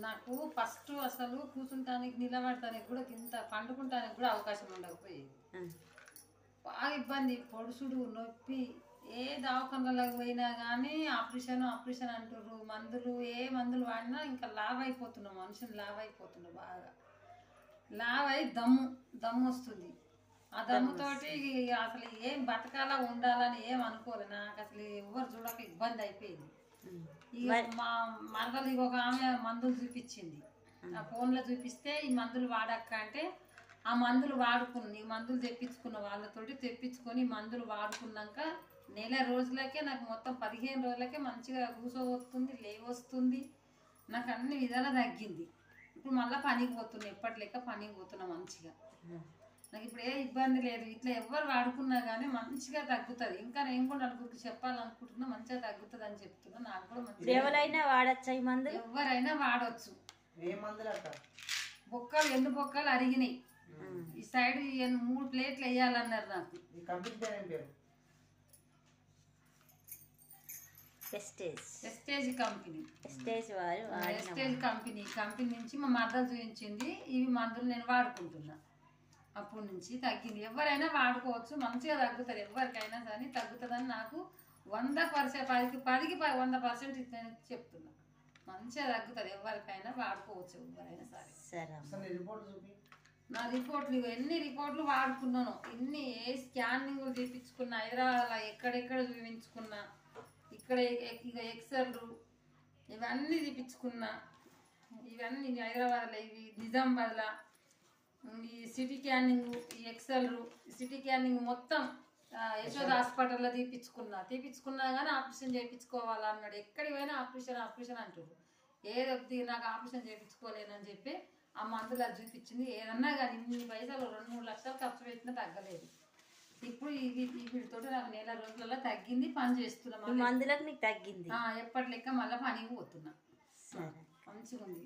నాకు ఫస్ట్ అసలు కూర్చుంటానికి నిలబడటానికి కూడా ఇంత పండుకుంటానికి కూడా అవకాశం ఉండకపోయేది. బాగా ఇబ్బంది, పొడుసుడు, నొప్పి. ఏ దవాఖానలకు పోయినా కానీ ఆపరేషన్ ఆపరేషన్ అంటుర్రు. మందులు ఏ మందులు వాడినా ఇంకా లావ్ అయిపోతున్నాం, మనుషులు లావ్ అయిపోతున్నాం. బాగా లావ్ అయి దమ్ము వస్తుంది. ఆ దమ్ముతోటి అసలు ఏం బతకాలా ఉండాలని ఏం అనుకోలే. నాకు అసలు ఎవరు చూడక ఇబ్బంది అయిపోయింది. ఇక మా మరదలు ఒక ఆమె మందులు చూపించింది. ఆ ఫోన్లో చూపిస్తే ఈ మందులు వాడక్క అంటే ఆ మందులు వాడుకుని మందులు తెప్పించుకున్న వాళ్ళతోటి తెప్పించుకొని మందులు వాడుకున్నాక నెల రోజులకే నాకు మొత్తం 15 రోజులకే మంచిగా కూసోవస్తుంది, లేవొస్తుంది. నాకు అన్ని విధాలా తగ్గింది. ఇప్పుడు మళ్ళీ పనికి పోతున్నా, ఎప్పటి లెక్క పనికి పోతున్నా మంచిగా. నాకు ఇప్పుడు ఏ ఇబ్బంది లేదు. ఇట్లా ఎవరు వాడుకున్నా కానీ మంచిగా తగ్గుతుంది. ఇంకా నేను కూడా నలుగురికి చెప్పాలనుకుంటున్నా, మంచిగా తగ్గుతుంది అని చెప్తున్నా. నాకు కూడా మంచిగా ఎవరైనా వాడచ్చు, ఈ మందు ఎవరైనా వాడచ్చు. బొక్కలు ఎన్ని బొక్కలు అరిగినాయి. ఈ సైడ్ 3 ప్లేట్లు వేయాలన్నారు నాకు. ఎస్టేజ్ కంపెనీ నుంచి మా మద్దతు చూపించింది. ఇవి మందులు నేను వాడుకుంటున్నా. అప్పటి నుంచి తగ్గింది. ఎవరైనా వాడుకోవచ్చు, మంచిగా తగ్గుతుంది. ఎవరికైనా సరే తగ్గుతుందని నాకు 100% 100% చెప్తున్నా. మంచిగా తగ్గుతుంది. ఎవరికైనా వాడుకోవచ్చు, ఎవరైనా సరే. నా రిపోర్ట్లు ఎన్ని రిపోర్ట్లు వాడుకున్నాను, ఎన్ని ఏ స్కానింగ్లు తీపించుకున్నా, హైదరాబాద్లో ఎక్కడెక్కడ చూపించుకున్నా, ఇక్కడ ఇక ఎక్సర్లు ఇవన్నీ తీపించుకున్నా. ఇవన్నీ హైదరాబాద్లో, ఇవి నిజామాబాద్లో ఈ సిటీ స్కానింగ్, ఈ ఎక్సర్లు, సిటీ స్కానింగ్ మొత్తం యశోద హాస్పిటల్లో తీపించుకున్నా కానీ ఆపరేషన్ చేయించుకోవాలన్నాడు. ఎక్కడికి పోయినా ఆపరేషన్ అంటారు. ఏదొద్ది నాకు ఆపరేషన్ చేయించుకోలేనని చెప్పి ఆ మందులు అది చూపించింది. ఏదన్నా కానీ ఇన్ని పైసలు 2-3 లక్షలు ఖర్చు పెట్టినా తగ్గలేదు. ఇప్పుడు వీటితో నాకు నెల రోజులలో తగ్గింది. పని చేస్తున్నా, మందులకు నీకు తగ్గింది. ఎప్పటి లెక్క మళ్ళీ పనికి పోతున్నా. మంచిగా ఉంది.